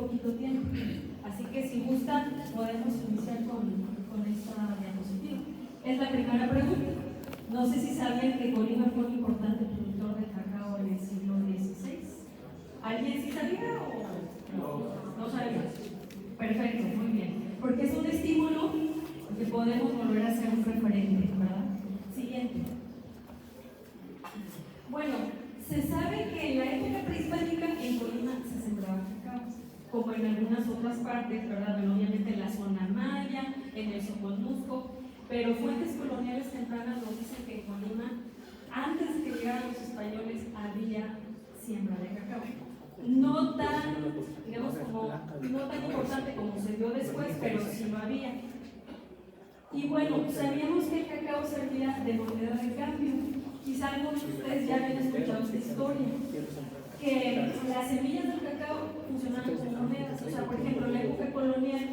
poquito tiempo. Así que si gustan, podemos iniciar con esta diapositiva. Es la primera pregunta. No sé si sabían que Colima fue un importante productor de cacao en el siglo XVI. ¿Alguien sí sabía o no sabía? Perfecto, muy bien. Porque es un estímulo que podemos volver a ser un referente, ¿verdad? Siguiente. Bueno, se sabe que en la época prehispánica en Colima se sembraba cacao, como en algunas otras partes, ¿verdad? Bueno, obviamente en la zona maya, en el Soconusco, pero fuentes coloniales tempranas nos dicen que en Colima, antes de que llegaran los españoles, había siembra de cacao. No tan, digamos, no tan importante como se dio después, pero sí lo había. Y bueno, sabíamos que el cacao servía de moneda de cambio. Quizá algunos de ustedes ya habían escuchado esta historia, que las semillas del cacao funcionaban como monedas. O sea, por ejemplo, en la época colonial,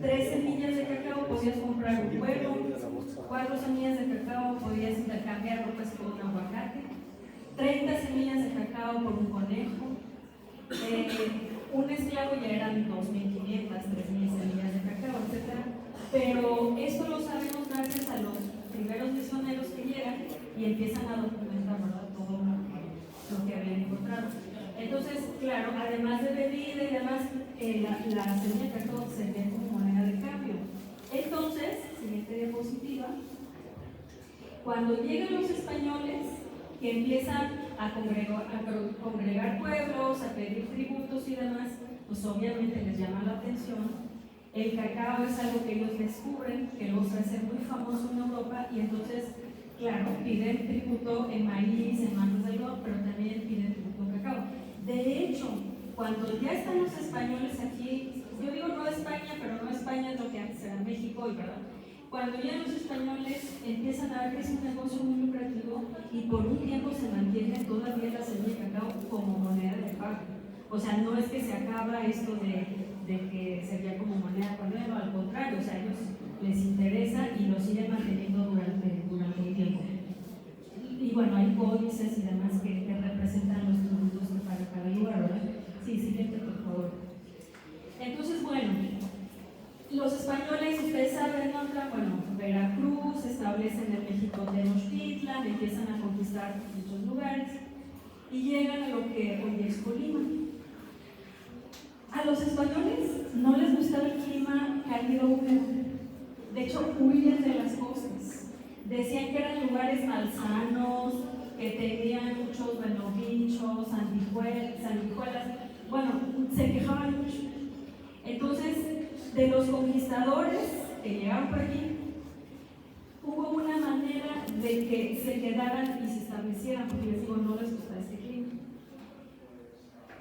3 semillas de cacao podías comprar un huevo, 4 semillas de cacao podías intercambiarlo pues por un aguacate, 30 semillas de cacao por un conejo, un esclavo ya eran 2.500, 3.000 semillas de cacao, etc. Pero esto lo sabemos gracias a los primeros misioneros que llegan y empiezan a documentar, ¿verdad?, todo lo que habían encontrado. Entonces, claro, además de bebida y demás, la semilla de cacao servía como moneda de cambio. Entonces, siguiente diapositiva, cuando llegan los españoles, que empiezan a congregar pueblos, a pedir tributos y demás, pues obviamente les llama la atención. El cacao es algo que ellos descubren, que los hace muy famoso en Europa, y entonces, claro, piden tributo en maíz, en manos de algodón, pero también piden tributo en cacao. De hecho, cuando ya están los españoles aquí, yo digo no España, pero no España es lo que antes era México, y verdad. Cuando ya los españoles empiezan a ver que es un negocio muy lucrativo y por un tiempo se mantiene todavía la semilla de cacao como moneda de pago. O sea, no es que se acaba esto de que sería como moneda corriente, no, al contrario, o sea, a ellos les interesa y lo siguen manteniendo durante un tiempo. Y bueno, hay códices y demás que representan los tributos para cada lugar, ¿verdad? Sí, siguiente, por favor. Entonces, bueno, los españoles, ustedes saben, bueno, Veracruz, establecen el México Tenochtitlan, empiezan a conquistar muchos lugares y llegan a lo que hoy es Colima. A los españoles no les gustaba el clima cálido húmedo, de hecho huían de las costas, decían que eran lugares malsanos, que tenían muchos bichos, sanguijuelas, bueno, se quejaban mucho. Entonces, de los conquistadores que llegaron por aquí, hubo una manera de que se quedaran y se establecieran, porque les digo, no les gusta este clima.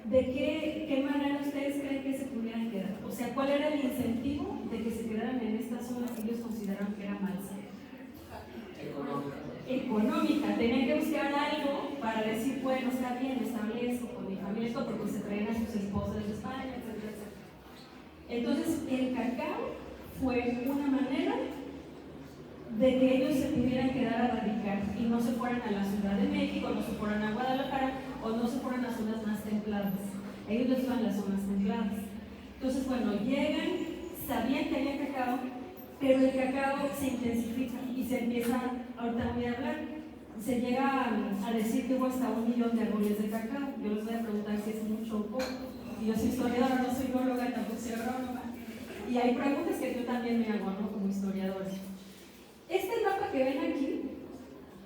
¿De qué manera ustedes creen que se pudieran quedar? O sea, ¿cuál era el incentivo de que se quedaran en esta zona que ellos consideraron que era malsa? Económica. Tenían que buscar algo para decir, bueno, está bien, establezco con mi familia esto, porque se traían a sus esposas de España, etc. Entonces, el cacao fue una manera de que ellos se pudieran quedar a radicar y no se fueran a la Ciudad de México, no se fueran a Guadalajara o no se fueran a zonas más templadas. Ellos les iban a las zonas templadas. Entonces, bueno, llegan, sabían que había cacao, pero el cacao se intensifica y se empieza, ahorita voy a hablar, se llega a decir que hubo hasta 1 millón de árboles de cacao. Yo les voy a preguntar si es mucho o poco. Y yo soy historiadora, no soy bióloga, tampoco soy agrónoma. Y hay preguntas que yo también me hago, ¿no?, como historiadora. Este mapa que ven aquí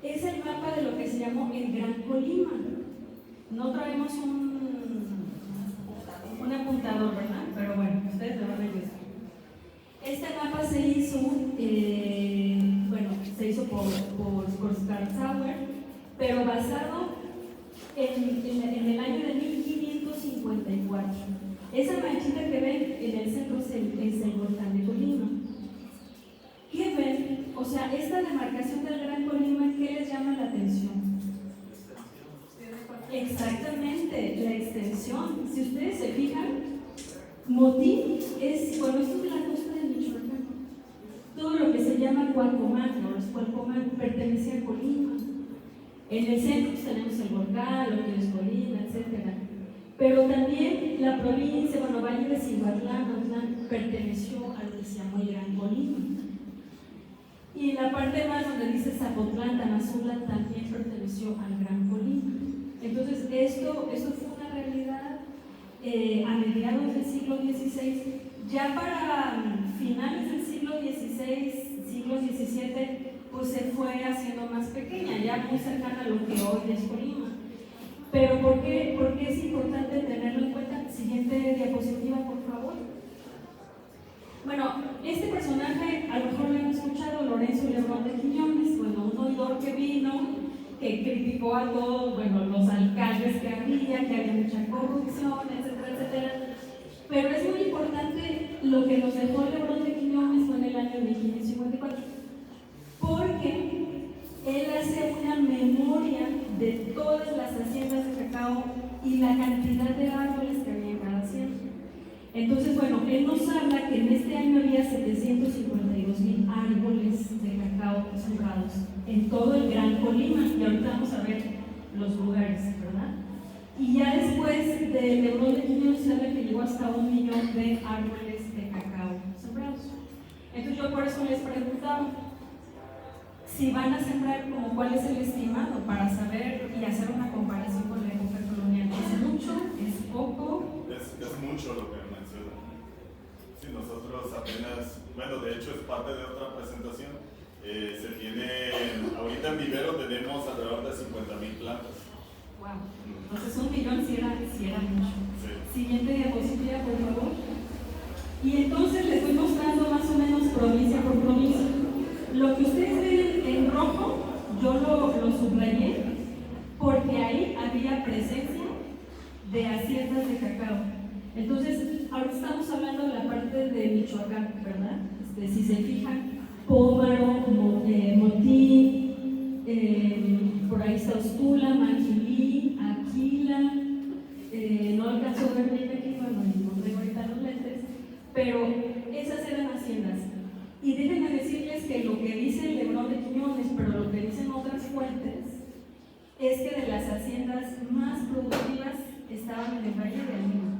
es el mapa de lo que se llamó el Gran Colima. No traemos un apuntador, ¿verdad? Pero bueno, ustedes lo van a ayudar. Este mapa se hizo, por Scharzauer, pero basado en el año de 1554. Esa manchita que ven en el centro es el volcán de Colima. ¿Qué ven? O sea, esta demarcación del Gran Colima, ¿qué les llama la atención? Exactamente, la extensión. Si ustedes se fijan, Motín es, bueno, esto es la costa de Michoacán. Todo lo que se llama Cualcomán, los Cualcomán pertenece a Colima. En el centro tenemos el volcán, lo que es Colima, etc. Pero también la provincia, bueno, Valle de Cihuatlán, Autlán, perteneció a lo que se llamó el Gran Colima. Y en la parte más donde dice Zapotlán, Tamazula, también perteneció al Gran Colima. Entonces, esto fue una realidad a mediados del siglo XVI. Ya para finales del siglo XVI, siglo XVII, pues se fue haciendo más pequeña, ya muy cercana a lo que hoy es Colima. Pero ¿por qué es importante tenerlo en cuenta? Siguiente diapositiva, por favor. Bueno, este personaje a lo mejor lo han escuchado, Lorenzo Lebrón de Quiñones, bueno, un oidor que vino, que criticó a todos, bueno, los alcaldes que había mucha corrupción, etcétera, etcétera. Pero es muy importante lo que nos dejó Lebrón de Quiñones fue en el año 1554, porque él hace una memoria de todas las haciendas de cacao y la cantidad de árboles que había en cada hacienda. Entonces, bueno, él nos habla que en este año había 752,000 árboles de cacao sembrados en todo el Gran Colima, y ahorita vamos a ver los lugares, ¿verdad? Y ya después de Lebrón de Quiñones se habla que llegó hasta 1 millón de árboles de cacao sembrados. Entonces yo por eso les preguntaba si van a sembrar, como cuál es el estimado para saber y hacer una comparación con la época colonial. ¿Es mucho? ¿Es poco? Es mucho lo que menciona. Si nosotros apenas, bueno, de hecho es parte de otra presentación, se tiene, ahorita en vivero tenemos alrededor de 50,000 plantas. Wow, entonces 1 millón sí era mucho. Sí. Siguiente diapositiva, por favor. Y entonces les voy mostrando más o menos provincia por provincia. Lo que ustedes ven en rojo, yo lo subrayé porque ahí había presencia de haciendas de cacao. Entonces, ahora estamos hablando de la parte de Michoacán, ¿verdad? Si se fijan, Pómaro, Montí, por ahí está Ostula, Manquilí, Aquila, no alcanzo a ver bien aquí, bueno, no tengo ahorita los lentes, pero esas eran haciendas. Y déjenme decirles que lo que dice Lebrón de Quiñones, pero lo que dicen otras fuentes, es que de las haciendas más productivas estaban en el Valle de Alima.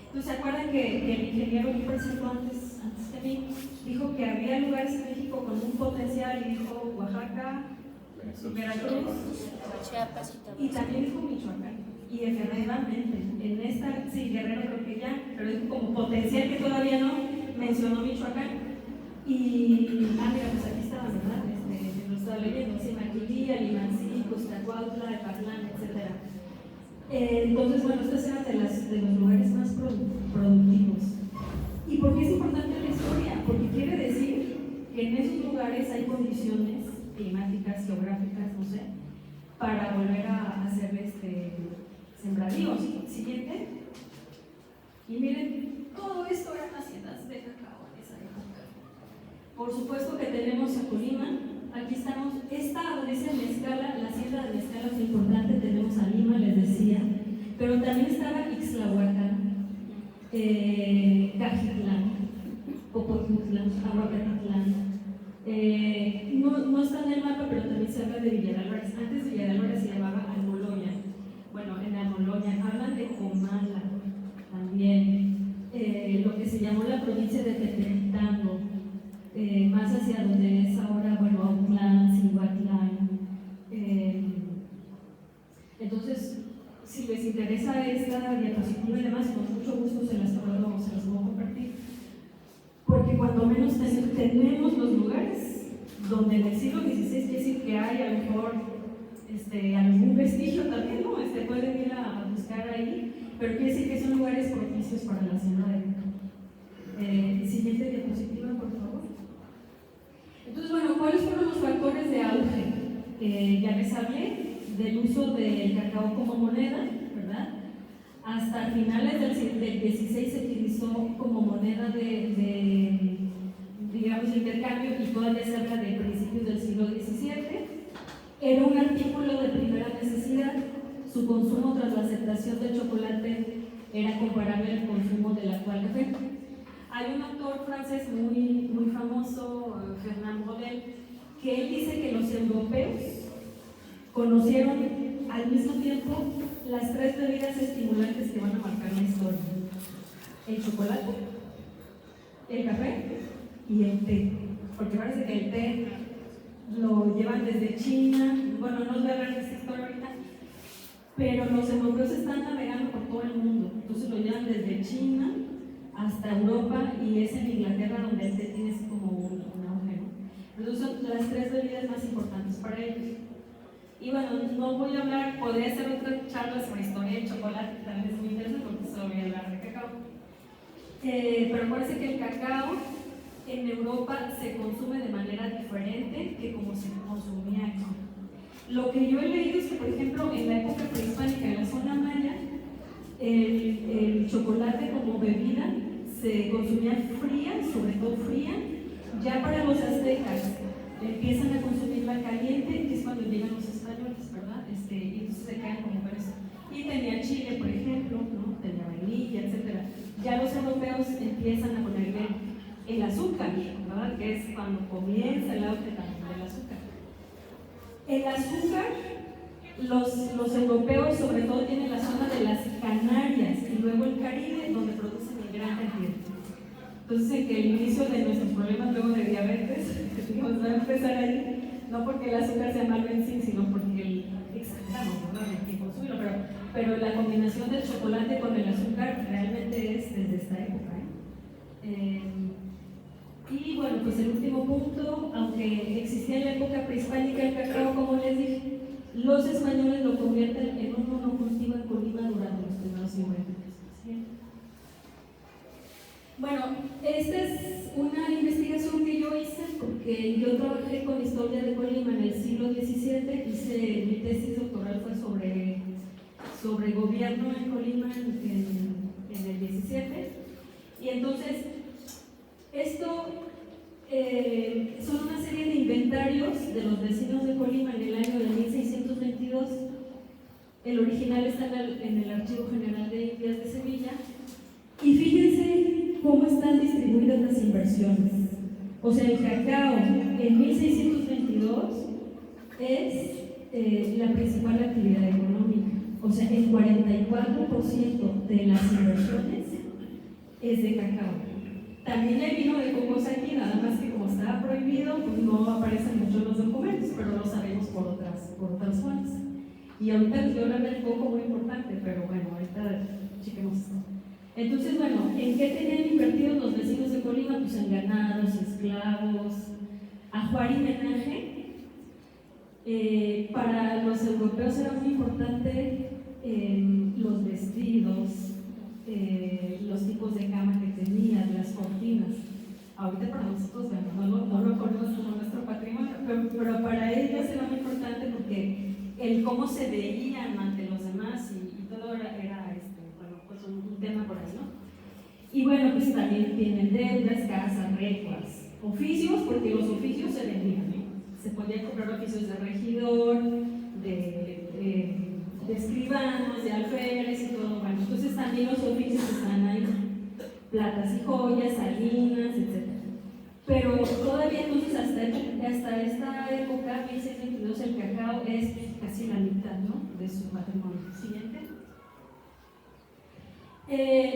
Entonces, ¿se acuerdan que el ingeniero que presentó antes que mí dijo que había lugares en México con un potencial, y dijo Oaxaca, Veracruz, Chiapas y también dijo Michoacán? Y efectivamente, en esta, sí, Guerrero creo que ya, pero dijo como potencial que todavía no, mencionó Michoacán. Y, mira, pues aquí estaba, ¿verdad? Lo estaba leyendo, sí, Maquilí, Alimancí, Costacuautla, Epatlán, etc. Entonces, bueno, estas eran de los lugares más productivos. ¿Y por qué es importante la historia? Porque quiere decir que en esos lugares hay condiciones climáticas, geográficas, no sé, para volver a hacer sembradíos. Siguiente. Y miren, todo esto eran haciendas de cacao en esa época. Por supuesto que tenemos a Colima, aquí estamos, esta donde dice Mezcala, la hacienda de Mezcala es importante, tenemos a Lima, les decía, pero también estaba Ixtlahuacán, Cajitlán, Popotlán, Aguacatitlán. No está en el mapa, pero también se habla de Villa de Álvarez. Antes Villa de Álvarez se llamaba Almoloya. Bueno, en Almoloya hablan de Comala también, lo que se llamó la provincia de Teteltango, más hacia donde es ahora, bueno, Autlán, Cihuatlán. Entonces, si les interesa esta diapositiva y demás, con mucho gusto se las puedo compartir. Porque cuando menos tenemos los lugares donde en el siglo XVI quiere decir que hay a lo mejor algún vestigio también, ¿no? Pueden ir a buscar ahí, pero quiere decir que son lugares propicios para la hacienda de siguiente diapositiva, por favor. Entonces, bueno, ¿cuáles fueron los factores de auge? Ya les hablé del uso del cacao como moneda, ¿verdad? Hasta finales del 16 se utilizó como moneda digamos, de intercambio, y todavía se habla de principios del siglo XVII. Era un artículo de primera necesidad. Su consumo tras la aceptación del chocolate era comparable al consumo del actual café. Hay un autor francés muy famoso, Fernand Braudel, que él dice que los europeos conocieron al mismo tiempo las 3 bebidas estimulantes que van a marcar la historia: el chocolate, el café y el té. Porque parece que el té lo llevan desde China. Bueno, no os voy a hablar de esta historia ahorita, pero los europeos están navegando por todo el mundo. Entonces lo llevan desde China hasta Europa, y es en Inglaterra donde el té tiene así como un auge, ¿no? Entonces son las 3 bebidas más importantes para ellos. Y bueno, no voy a hablar, podría hacer otra charla sobre historia del chocolate, que también es muy interesante porque solo voy a hablar de cacao. Pero parece que el cacao en Europa se consume de manera diferente que como se consumía aquí. Lo que yo he leído es que, por ejemplo, en la época prehispánica, en la zona maya, el chocolate como bebida se consumía fría, sobre todo fría. Ya para los aztecas empiezan a consumirla caliente, que es cuando llegan los españoles, ¿verdad? Y entonces se quedan como eso. Y tenía chile, por ejemplo, ¿no? Tenía vainilla, etc. Ya los europeos empiezan a ponerle el azúcar, ¿verdad? Que es cuando comienza el auge también del azúcar. El azúcar, los europeos sobre todo tienen la zona de las Canarias y luego el Caribe, donde producen en gran cantidad. Entonces, en que el inicio de nuestros problemas luego de diabetes nos va a empezar ahí, no porque el azúcar sea malo en sí, sino porque exageramos, ¿verdad? En consumirlo, pero la combinación del chocolate con el azúcar realmente es desde esta época, y bueno, pues el último punto, aunque existía en la época prehispánica el cacao, como les dije, los españoles lo convierten en un monocultivo en Colima durante los primeros 50 años. Bueno, esta es una investigación que yo hice porque yo trabajé con historia de Colima en el siglo XVII. Mi tesis doctoral fue sobre gobierno en Colima en el XVII. Y entonces, esto son una serie de inventarios de los vecinos de Colima en el año de 1622. El original está en el Archivo General de Indias de Sevilla. Y fíjense cómo están distribuidas las inversiones. O sea, el cacao en 1622 es la principal actividad económica. O sea, el 44% de las inversiones es de cacao. También hay vino de cocos aquí, nada más que como estaba prohibido, pues no aparecen mucho en los documentos, pero lo sabemos por otras fuentes. Y ahorita les voy a hablar del coco, muy importante, pero bueno, ahorita chequemos esto. Entonces, bueno, ¿en qué tenían invertidos los vecinos de Colima? Pues en ganados, esclavos, ajuar y menaje. Para los europeos era muy importante los vestidos, los tipos de cama que tenían, las cortinas. Ahorita para nosotros, bueno, no lo ponemos como nuestro patrimonio, pero para ellos era muy importante porque el cómo se veían ante los demás y todo era bueno, pues un tema por ahí, ¿no? Y bueno, pues también tienen deudas, casas, recuas, oficios, porque los oficios se vendían, ¿no? Se podían comprar oficios de regidor, de escribanos, de alférez y todo. Bueno, entonces también los oficios están ahí, platas y joyas, salinas, etc. Pero todavía entonces hasta esta época, 1622, el cacao es casi la mitad, ¿no?, de su patrimonio. Siguiente.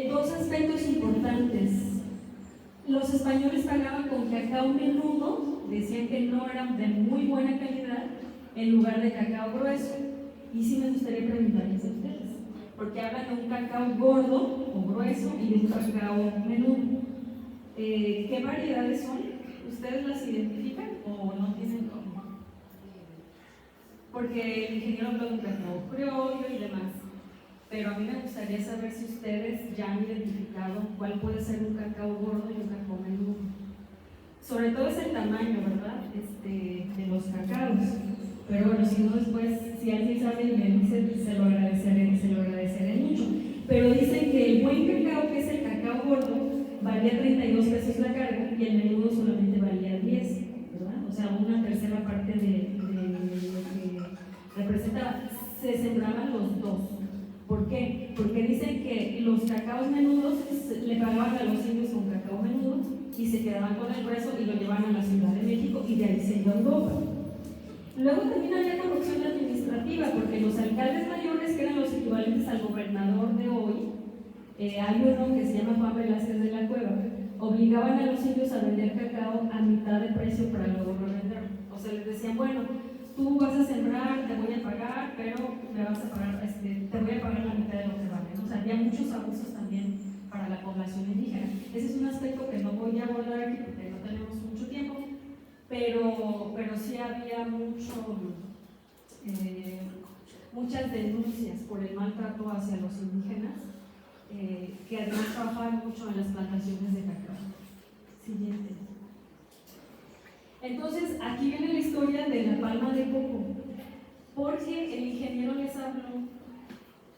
Dos aspectos importantes. Los españoles pagaban con cacao menudo, decían que no era de muy buena calidad, en lugar de cacao grueso. Y sí me gustaría preguntarles a ustedes, porque hablan de un cacao gordo o grueso y de un cacao menudo. ¿Qué variedades son? ¿Ustedes las identifican o no tienen cómo? Porque el ingeniero habló de un cacao criollo y demás, pero a mí me gustaría saber si ustedes ya han identificado cuál puede ser un cacao gordo y un cacao menudo. Sobre todo es el tamaño, ¿verdad?, de los cacaos. Pero bueno, si no después, si alguien sabe y me dice, se lo agradeceré mucho. Pero dicen que el buen cacao, que es el cacao gordo, valía 32 pesos la carga y el menudo solamente valía 10, ¿verdad? O sea, una tercera parte de lo que representaba. Se sembraban los dos. ¿Por qué? Porque dicen que los cacaos menudos le pagaban a los indios con cacao menudo y se quedaban con el grueso y lo llevaban a la Ciudad de México y de ahí se iba a Europa. Luego también había corrupción administrativa, porque los alcaldes mayores, que eran los equivalentes al gobernador de hoy, hay uno que se llama Juan Velázquez de la Cueva, obligaban a los indios a vender cacao a mitad de precio para luego revender. O sea, les decían, bueno, tú vas a sembrar, te voy a pagar, pero me vas a pagar, te voy a pagar la mitad de lo que vale. O sea, había muchos abusos también para la población indígena. Ese es un aspecto que no voy a abordar aquí porque no tenemos mucho tiempo, pero sí había muchas denuncias por el maltrato hacia los indígenas, que además trabajaban mucho en las plantaciones de cacao. Siguiente. Entonces, aquí viene la historia de la palma de coco, porque el ingeniero les habló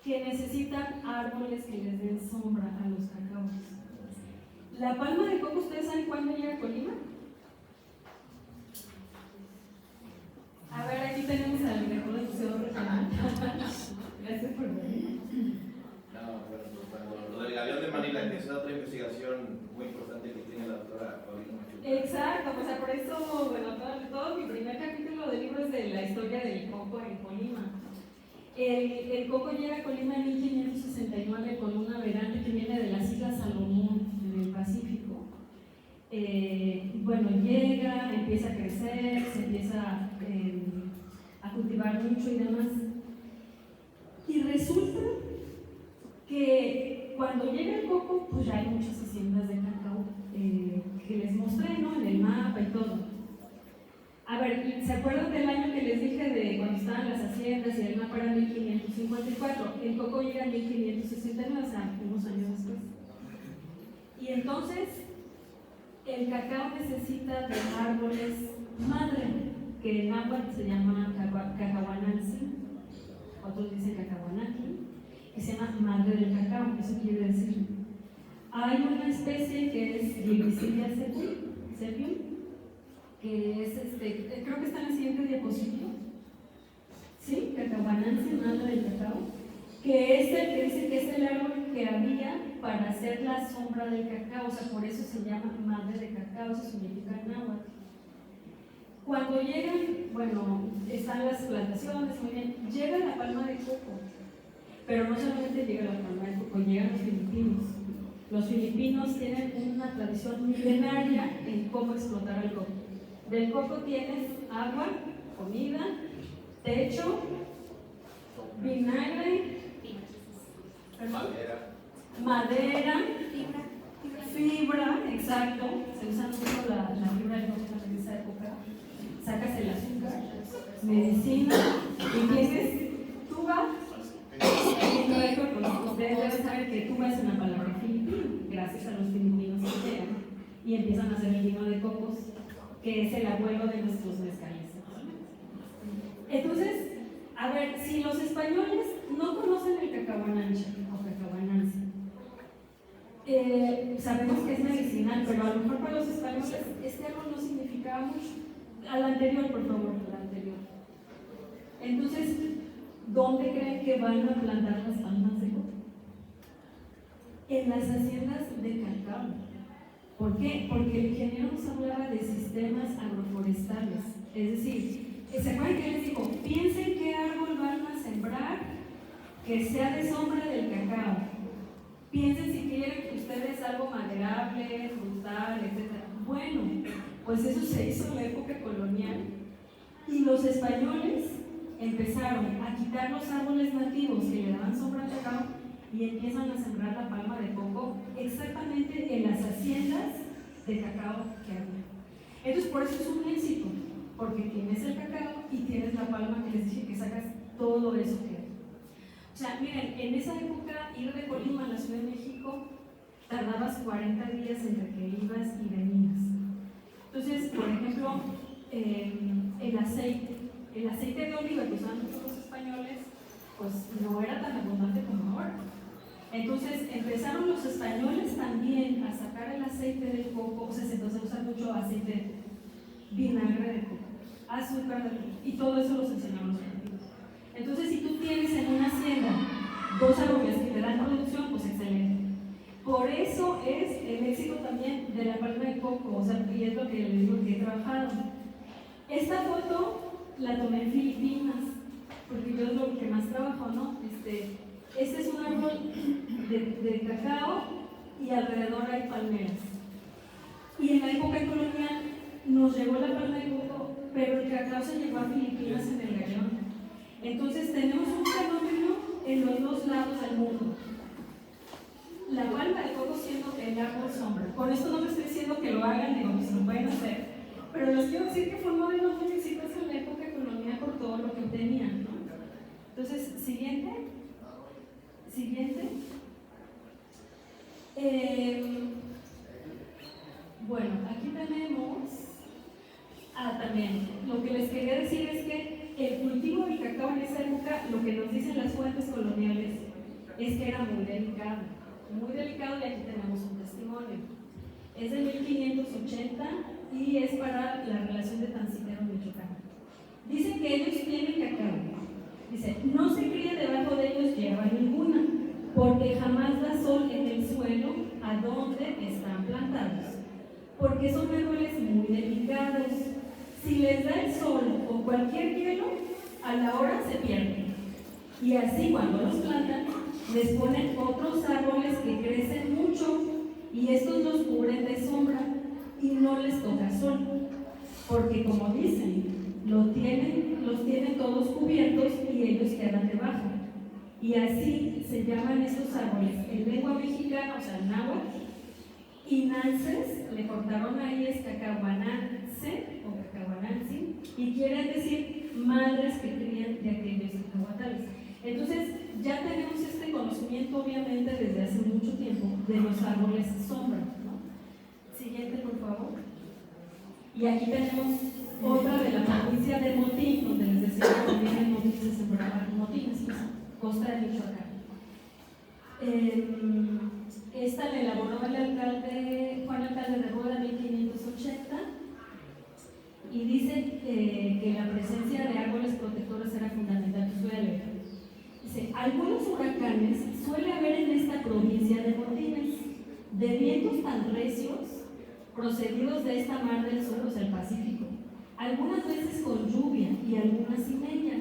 que necesitan árboles que les den sombra a los cacaos. La palma de coco, ¿ustedes saben cuándo llega a Colima? A ver, aquí tenemos al mejor del Museo Regional. Gracias por venir. No, bueno, lo del galeón de Manila, que es otra investigación muy importante que tiene la doctora Paulina Machuca. Exacto, o sea, por eso, bueno, todo mi primer capítulo del libro es de la historia del coco en Colima. El coco llega a Colima en 1569 con un navegante que viene de las Islas Salomón, en el Pacífico. Bueno, llega, empieza a crecer, se empieza a cultivar mucho y demás. Y resulta que cuando llega el coco, pues ya hay muchas haciendas de cacao que les mostré, ¿no? En el mapa y todo. A ver, ¿se acuerdan del año que les dije de cuando estaban las haciendas y el mapa era 1554? El coco llega en 1569, o sea, unos años después. Y entonces, el cacao necesita de árboles madre, que en náhuatl se llama cacahuanansi, otros dicen cacahuanaqui, que se llama madre del cacao. Eso quiere decir, hay una especie que es Gliricidia sepium, que es creo que está en el siguiente diapositiva, ¿sí? Cacahuanansi, madre del cacao, que es el que dice que es el árbol que había para hacer la sombra del cacao, o sea, por eso se llama madre de cacao, eso significa náhuatl. Cuando llegan, bueno, están las plantaciones, muy bien, llega la palma de coco, pero no solamente llega la palma de coco, llegan los filipinos. Los filipinos tienen una tradición milenaria en cómo explotar el coco. Del coco tienes agua, comida, techo, vinagre, madera, fibra, exacto, se usa mucho la fibra del coco en esa época. Sacas el azúcar, medicina, y tienes tuba. Ustedes deben saber que tuba es una palabra filipina, gracias a los filipinos que llegan y empiezan a hacer el vino de cocos, que es el abuelo de nuestros mezcales. Entonces, a ver, si los españoles no conocen el cacahuanancha o cacahuanansi, sabemos que es medicinal, pero a lo mejor para los españoles este árbol no significaba mucho. Al anterior, por favor, al anterior. Entonces, ¿dónde creen que van a plantar las palmas de coco? En las haciendas de cacao. ¿Por qué? Porque el ingeniero nos hablaba de sistemas agroforestales. Es decir, ¿se acuerdan que les dijo? Piensen qué árbol van a sembrar que sea de sombra del cacao. Piensen si quieren ustedes algo maderable, frutal, etc. Bueno, pues eso se hizo en la época colonial y los españoles empezaron a quitar los árboles nativos que le daban sombra al cacao y empiezan a sembrar la palma de coco exactamente en las haciendas de cacao que había. Entonces, por eso es un éxito, porque tienes el cacao y tienes la palma que les dije que sacas todo eso que hay. O sea, miren, en esa época ir de Colima a la Ciudad de México tardabas 40 días entre que ibas y venías. Entonces, por ejemplo, el aceite de oliva que usaban los españoles, pues no era tan abundante como ahora. Entonces empezaron los españoles también a sacar el aceite del coco, o sea, se empezó a usar mucho aceite, vinagre de coco, azúcar de coco, y todo eso los enseñaron los antiguos. Entonces, si tú tienes en una hacienda 2 árboles que te dan producción, pues excelente. Por eso es el éxito también de la palma de coco, o sea, y es lo que les digo que he trabajado. Esta foto la tomé en Filipinas, porque yo es lo que más trabajo, ¿no? Este es un árbol de cacao y alrededor hay palmeras. Y en la época colonial nos llegó la palma de coco, pero el cacao se llevó a Filipinas en el galeón. Entonces tenemos un fenómeno en los dos lados del mundo. La palma de coco siendo el árbol sombra. Con esto no me estoy diciendo que lo hagan, digo que se lo pueden hacer, pero les quiero decir que fue un modelo muy exitoso en la época colonial por todo lo que tenían, ¿no? Entonces, siguiente. Bueno, aquí tenemos también, lo que les quería decir es que el cultivo del cacao en esa época, lo que nos dicen las fuentes coloniales, es que era muy delicado, y aquí tenemos un testimonio. Es de 1580 y es para la relación de Tancítero, Michoacán. Dicen que ellos tienen cacao. Dice, no se cría debajo de ellos hierba ninguna, porque jamás da sol en el suelo a donde están plantados, porque son árboles muy delicados. Si les da el sol o cualquier hielo, a la hora se pierden. Y así cuando los plantan, les ponen otros árboles que crecen mucho y estos los cubren de sombra y no les toca sol, porque como dicen, los tienen todos cubiertos y ellos quedan debajo. Y así se llaman estos árboles en lengua mexicana, o sea, el náhuatl, y nances, le cortaron ahí, es cacahuanance o cacahuananzi, y quieren decir madres que crían de aquellos cacahuatales. Entonces, ya tenemos este conocimiento, obviamente, desde hace mucho tiempo, de los árboles sombra, ¿no? Siguiente, por favor. Y aquí tenemos otra de la provincia de Motín, donde les decía que también en Motín se sembraban motines, costa de Michoacán. Esta la elaboró el alcalde, Juan Alcalde de Rueda en 1580, y dice que la presencia de árboles protectores era fundamental. Dice, algunos huracanes suele haber en esta provincia de Motines, de vientos tan recios, procedidos de esta mar del sur, o sea, el Pacífico, algunas veces con lluvia y algunas sin ella,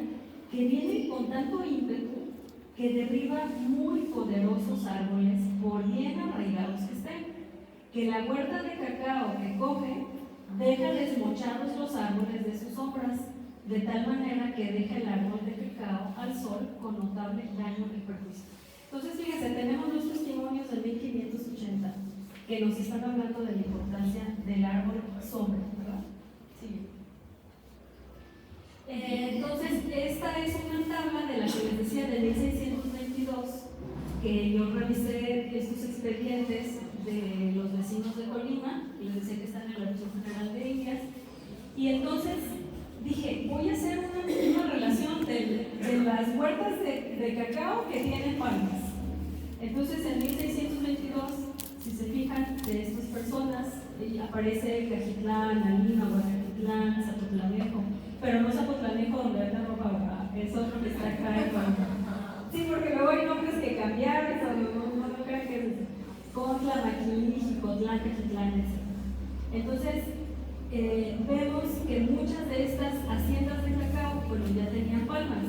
que vienen con tanto ímpetu que derriba muy poderosos árboles, por bien arraigados que estén, que la huerta de cacao que coge deja desmochados los árboles de sus sombras, de tal manera que deja el árbol de cacao al sol con notable daño y perjuicio. Entonces, fíjense, tenemos los testimonios de 1580 que nos están hablando de la importancia del árbol sombra, ¿verdad? Sí. Entonces, esta es una tabla de la que les decía de 1622, que yo revisé estos expedientes de los vecinos de Colima, y les decía que están en el Archivo General de Indias, y entonces dije, voy a hacer una relación de las huertas de cacao que tienen palmas. Entonces, en 1622, si se fijan, de estas personas, aparece Cajitlán, Alima, Huacatlán, Zapotlanejo, pero no Zapotlanejo donde venden ropa, ¿verdad? Es otro que está acá en Colima. Sí, porque luego hay nombres que cambiaron, no crean que es Contla, Maquilí, Jicotlán, Cajitlán, etc. Entonces, vemos que muchas de estas haciendas de cacao, bueno, ya tenían palmas.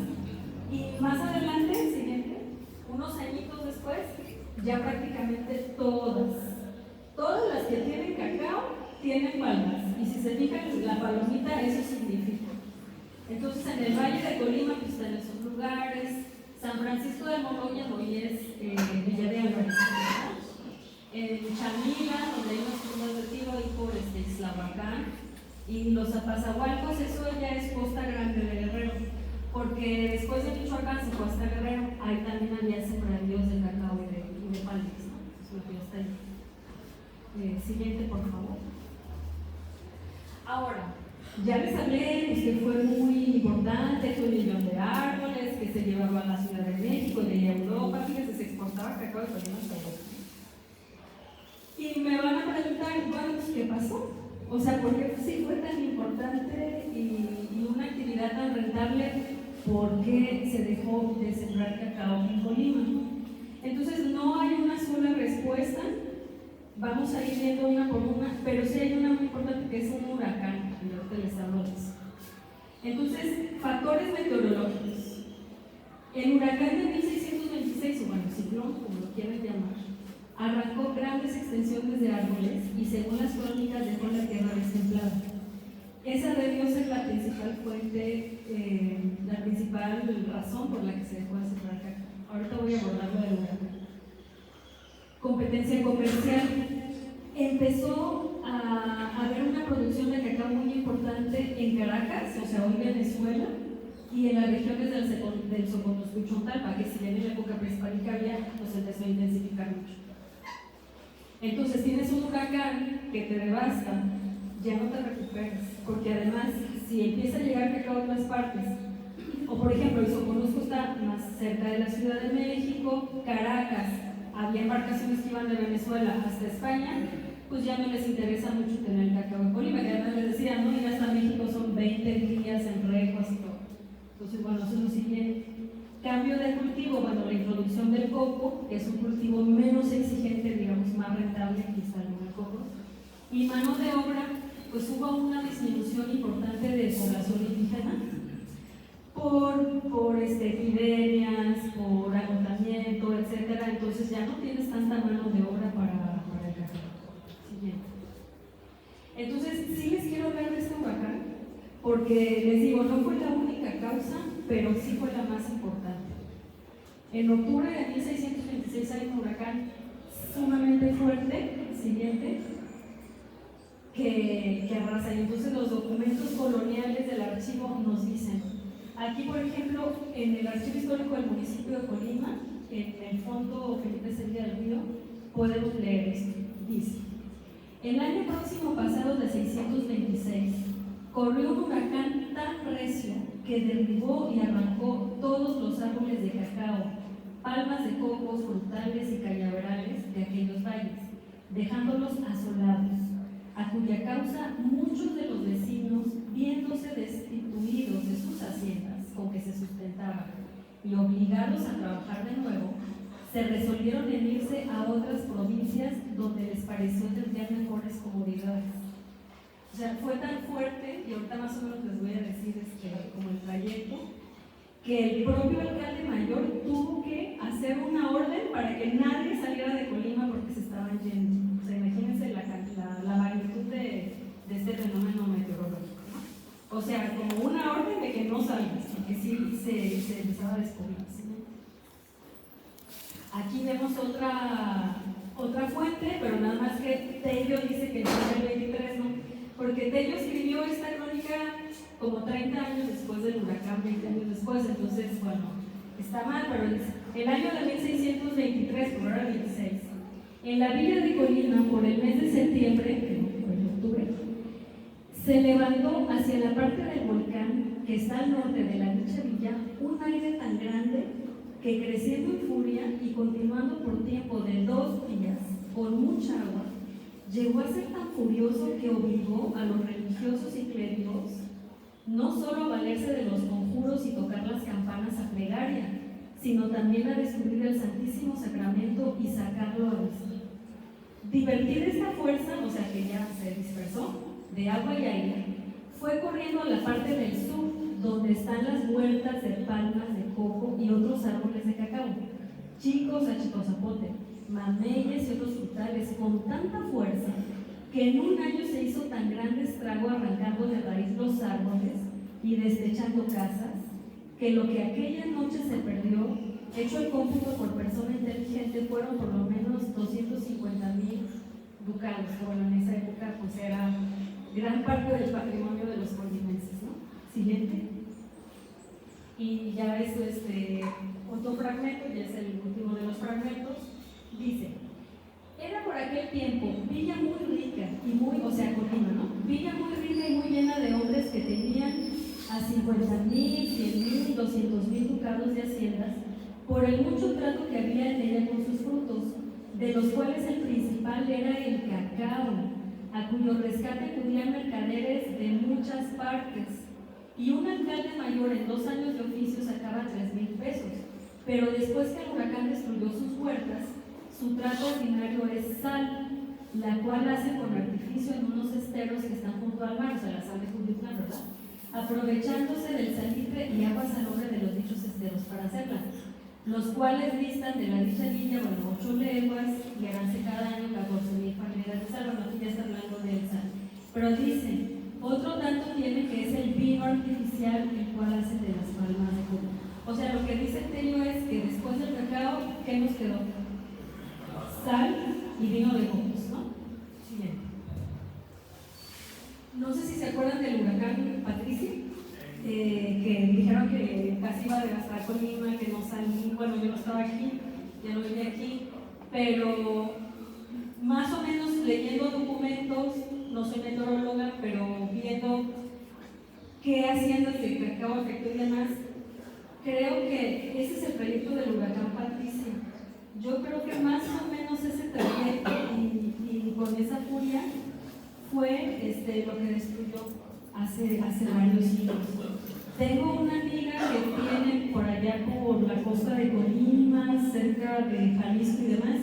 Y más adelante, siguiente, unos añitos después, ya prácticamente todas las que tienen cacao tienen palmas. Y si se fijan, la palomita, eso significa. Entonces, en el Valle de Colima, pues están esos lugares. San Francisco de Moroña, hoy es Villa de Álvarez. En Chamila, donde hay unas tumbas de tiro, ahí por Ixtlahuacán. Y los Apazahualcos, eso ya es Costa Grande de Guerrero, porque después de Michoacán se fue hasta Guerrero, ahí también había sembradíos de cacao y de palmas, ¿no? Eso es lo que ya está ahí. Siguiente, por favor. Ahora, ya les hablé, que fue muy importante, fue 1 millón de árboles que se llevaba a la Ciudad de México, de Europa, fíjense, se exportaba cacao de Colima hasta Europa. Y me van a preguntar, bueno, pues, ¿qué pasó? O sea, ¿por qué sí fue tan importante y una actividad tan rentable? ¿Por qué se dejó de sembrar cacao en Colima? Entonces, no hay una sola respuesta. Vamos a ir viendo una por una, pero sí hay una muy importante que es un huracán, y ahorita les hablo de eso. Entonces, factores meteorológicos. El huracán de 1626, o bueno, ciclón, como lo quieran llamar, arrancó grandes extensiones de árboles y según las crónicas dejó la tierra destemplada. Esa debió ser la principal fuente, la principal razón por la que se dejó de sembrar cacao. Ahorita voy a abordar lo del huracán. Competencia comercial. Empezó a haber una producción de cacao muy importante en Caracas, o sea, hoy Venezuela, y en las regiones del Soconusco y Chontalpa, que si bien en la época prehispánica había, pues empezó a intensificar mucho. Entonces tienes un huracán que te devasta, ya no te recuperas, porque además, si empieza a llegar cacao a otras partes, o por ejemplo, el Soconusco está más cerca de la Ciudad de México, Caracas, había embarcaciones que iban de Venezuela hasta España, pues ya no les interesa mucho tener el cacao en Colima, que además les decía, no, ir hasta México son 20 días en rejos y todo. Entonces, bueno, eso es lo siguiente. Cambio de cultivo, bueno, la introducción del coco, que es un cultivo menos exigente, digamos, más rentable, aquí está el coco. Y mano de obra, pues hubo una disminución importante de población indígena por epidemias, por agotamiento, etc. Entonces ya no tienes tanta mano de obra para el cacao. Siguiente. Entonces, sí les quiero hablar de este huracán, porque les digo, no fue la única causa, pero sí fue la más importante. En octubre de 1626 hay un huracán sumamente fuerte, siguiente, que arrasa. Y entonces los documentos coloniales del archivo nos dicen, aquí por ejemplo, en el archivo histórico del municipio de Colima, en el fondo Felipe Sevilla del Río, podemos leer esto. Dice, el año próximo pasado de 626, corrió un huracán tan recio que derribó y arrancó todos los árboles de cacao, palmas de cocos, frutales y cañaverales de aquellos valles, dejándolos asolados, a cuya causa muchos de los vecinos, viéndose destituidos de sus haciendas con que se sustentaban y obligados a trabajar de nuevo, se resolvieron en irse a otras provincias donde les pareció tener mejores comodidades. O sea, fue tan fuerte, y ahorita más o menos les voy a decir como el trayecto, que el propio alcalde mayor tuvo que hacer una orden para que nadie saliera de Colima porque se estaban yendo. O sea, imagínense la magnitud de este fenómeno meteorológico, ¿no? O sea, como una orden de que no salgas, porque sí se empezaba a descubrir. ¿Sí? Aquí vemos otra fuente, pero nada más que Tello dice que fue el 23, ¿no? Porque Tello escribió esta crónica como 30 años después del huracán, 20 años después, entonces, bueno, está mal, pero el año de 1623, como era el 26, en la villa de Colima, por el mes de septiembre, que fue en octubre, se levantó hacia la parte del volcán que está al norte de la dicha villa un aire tan grande que creciendo en furia y continuando por tiempo de 2 días con mucha agua, llegó a ser tan furioso que obligó a los religiosos y clérigos no solo a valerse de los conjuros y tocar las campanas a plegaria, sino también a descubrir el Santísimo Sacramento y sacarlo a vista. Divertida esta fuerza, o sea que ya se dispersó, de agua y aire, fue corriendo a la parte del sur, donde están las huertas de palmas de coco y otros árboles de cacao, chicos, achitozapote, mameyes y otros frutales, con tanta fuerza que en un año se hizo tan grande estrago arrancando de raíz los árboles y destechando casas, que lo que aquella noche se perdió, hecho el cómputo por persona inteligente, fueron por lo menos 250,000 ducados. Bueno, en esa época pues era gran parte del patrimonio de los colimenses, ¿no? Siguiente. Y ya ves otro fragmento, ya es el último de los fragmentos, dice: era por aquel tiempo villa muy rica y muy, o sea, Colima, ¿no? Villa muy rica y muy llena de hombres que tenían a 50,000, 100,000, 200,000 ducados de haciendas por el mucho trato que había en ella con sus frutos, de los cuales el principal era el cacao, a cuyo rescate acudían mercaderes de muchas partes. Y un alcalde mayor en 2 años de oficio sacaba 3,000 pesos, pero después que el huracán destruyó sus huertas, su trato ordinario es sal, la cual hace con artificio en unos esteros que están junto al mar, o sea, la sal de Julián, ¿verdad? aprovechándose del salitre y aguas a nombre de los dichos esteros para hacerla, los cuales distan de la dicha villa, 8 leguas, y haránse cada año 14,000 familias de sal. Bueno, aquí ya está hablando del sal. Pero dice, otro tanto tiene que es el vino artificial, el cual hacen de las palmas de coco. O sea, lo que dice Tello es que después del cacao, ¿qué nos quedó? Sal y vino de cocos, ¿no? Siguiente. No sé si se acuerdan del huracán Patricia, que dijeron que casi iba a devastar Colima, que no salí. Bueno, yo no estaba aquí, ya no vine aquí, pero más o menos leyendo documentos, no soy meteoróloga, pero viendo qué haciendas de cacao afectó y demás, creo que ese es el proyecto del huracán Patricia. Yo creo que más o menos ese trayecto y con esa furia fue lo que destruyó hace varios siglos. Tengo una amiga que tiene por allá por la costa de Colima, cerca de Jalisco y demás,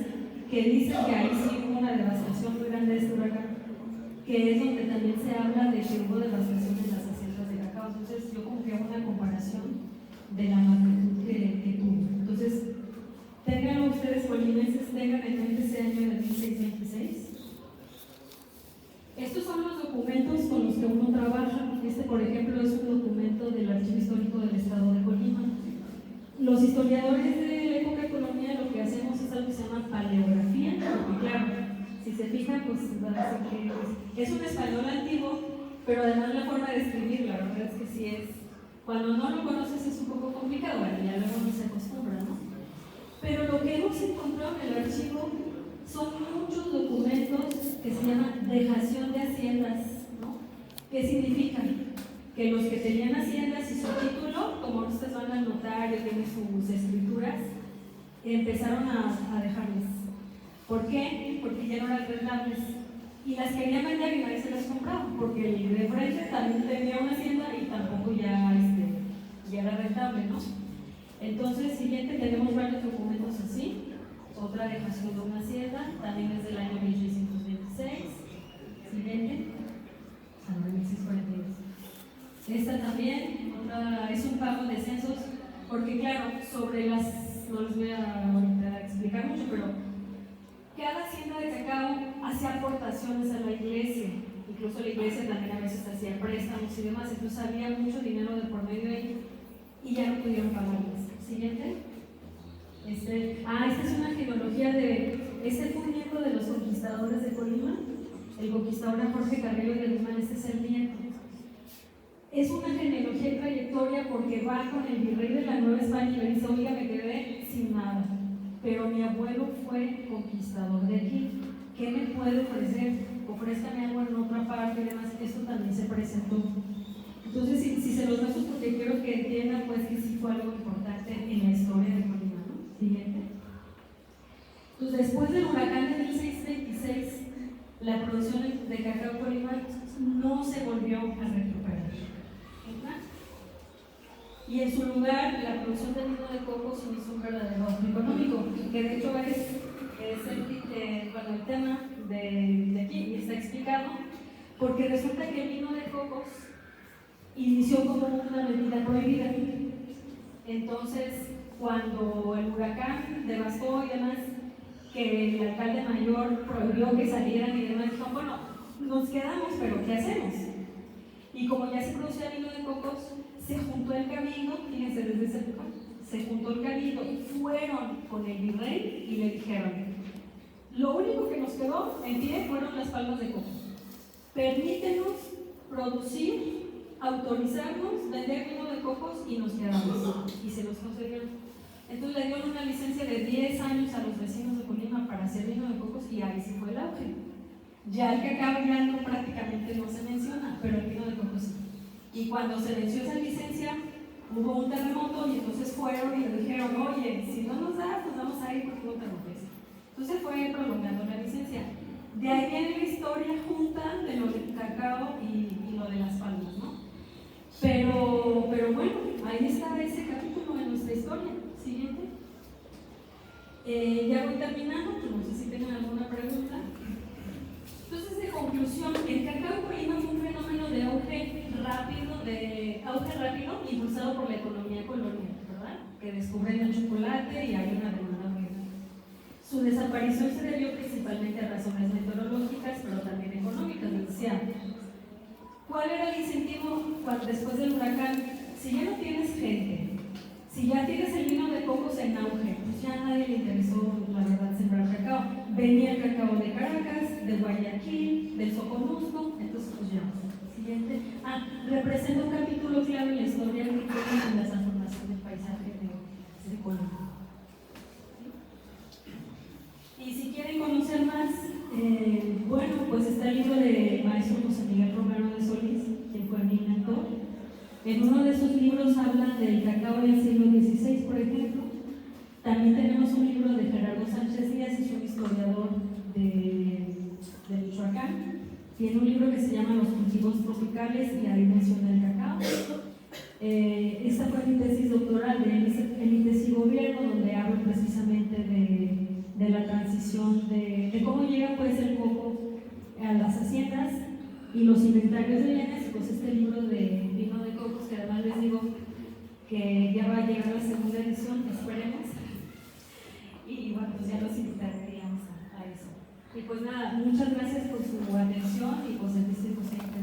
que dice que ahí sí hubo una devastación muy grande de este huracán, que es donde también se habla de que hubo devastación en las haciendas de cacao. Entonces yo como que hago una comparación de la magnitud que tuvo. Entonces, tengan ustedes colimenses, tengan en mente ese año de 1626. Estos son los documentos con los que uno trabaja. Por ejemplo, es un documento del Archivo Histórico del Estado de Colima. Los historiadores de la época colonial lo que hacemos es algo que se llama paleografía, porque claro, si se fijan, pues es un español antiguo, pero además la forma de escribir, la verdad es que sí es, cuando no lo conoces es un poco complicado, bueno, ya luego no se acostumbra, ¿no? Pero lo que hemos encontrado en el archivo son muchos documentos que se llaman dejación de haciendas, ¿no? ¿Qué significa? Que los que tenían haciendas y su título, como ustedes van a notar, ya tienen sus escrituras, empezaron a dejarles. ¿Por qué? Porque ya no eran rentables. Y las querían vender y nadie se las compraba, porque el de frente también tenía una hacienda y tampoco ya era rentable, ¿no? Entonces, siguiente, tenemos varios documentos así. Otra dejación de una hacienda, también es del año 1626. Siguiente. 1642. Esta también, otra, es un pago de censos, porque claro, sobre las, no les voy a explicar mucho, pero cada hacienda de cacao hacía aportaciones a la iglesia, incluso la iglesia también a veces hacía préstamos y demás, entonces había mucho dinero de por medio ahí y ya no pudieron pagarlas. Siguiente. Esta es una genealogía fue un nieto de los conquistadores de Colima, el conquistador Jorge Carrillo de Guzmán, este es el nieto. Es una genealogía y trayectoria porque va con el virrey de la Nueva España y le dice, oiga, me quedé sin nada, pero mi abuelo fue conquistador de aquí, ¿qué me puede ofrecer? Ofrézcame algo en otra parte y demás. Esto también se presentó. Entonces, si se los muestro porque quiero que entiendan pues que sí fue algo importante en la historia de Colima, ¿no? Siguiente. Entonces, después del huracán de 1626, la producción de cacao Colima no se volvió a recuperar. Y en su lugar, la producción de vino de coco se hizo un verdadero auge económico, que de hecho es el tema de aquí, y está explicado, porque resulta que el vino de cocos inició como una bebida prohibida. Entonces, cuando el huracán devastó y demás, que el alcalde mayor prohibió que salieran y demás, dijo, bueno, nos quedamos, pero ¿qué hacemos? Y como ya se producía vino de cocos, se juntó el cabildo, fíjense desde ese época, se juntó el cabildo, fueron con el virrey y le dijeron, lo único que nos quedó en pie fueron las palmas de coco. Permítenos producir, autorizarnos, vender vino de cocos y nos quedamos. Y se los concedieron. Entonces le dieron una licencia de 10 años a los vecinos de Colima para hacer vino de cocos y ahí sí fue el auge. Ya el cacao ya no, prácticamente no se menciona, pero el vino de cocos sí. Y cuando se venció esa licencia, hubo un terremoto y entonces fueron y le dijeron, oye, si no nos das, pues vamos a ir porque no te rompes. Entonces fue prolongando la licencia. De ahí viene la historia junta de lo del cacao y lo de las palmas, ¿no? Pero bueno, ahí está ese capítulo de nuestra historia. Siguiente. Ya voy terminando, pues no sé si tienen alguna pregunta. Entonces, de conclusión, el cacao Colima fue un fenómeno de auge rápido de que descubren el chocolate y hay una demanda muy grande. Su desaparición se debió principalmente a razones meteorológicas, pero también económicas, les decía. ¿Cuál era el incentivo después del huracán? Si ya no tienes gente, si ya tienes el vino de cocos en auge, pues ya a nadie le interesó, la verdad, sembrar cacao. Venía el cacao de Caracas, de Guayaquil, del Soconusco, entonces pues ya. Siguiente. Representa un capítulo clave en la historia agrícola y en la transformación del paisaje de Colombia. Y si quieren conocer más, bueno, pues está el libro del maestro José Miguel Romero de Solís, que fue mi mentor. En uno de esos libros habla del cacao del siglo XVI, por ejemplo. También tenemos un libro de Gerardo Sánchez Díaz, es un historiador de Michoacán. Tiene un libro que se llama Los cultivos tropicales y la dimensión del cacao. Esta fue mi tesis doctoral de Élites y Gobierno, donde hablo precisamente de la transición, de cómo llega pues el coco a las haciendas y los inventarios de bienes. Pues este libro de vino de cocos, que además les digo que ya va a llegar la segunda edición, esperemos. Y bueno, pues ya los invitaríamos a eso. Y pues nada, muchas gracias por su atención y pues el distrito siempre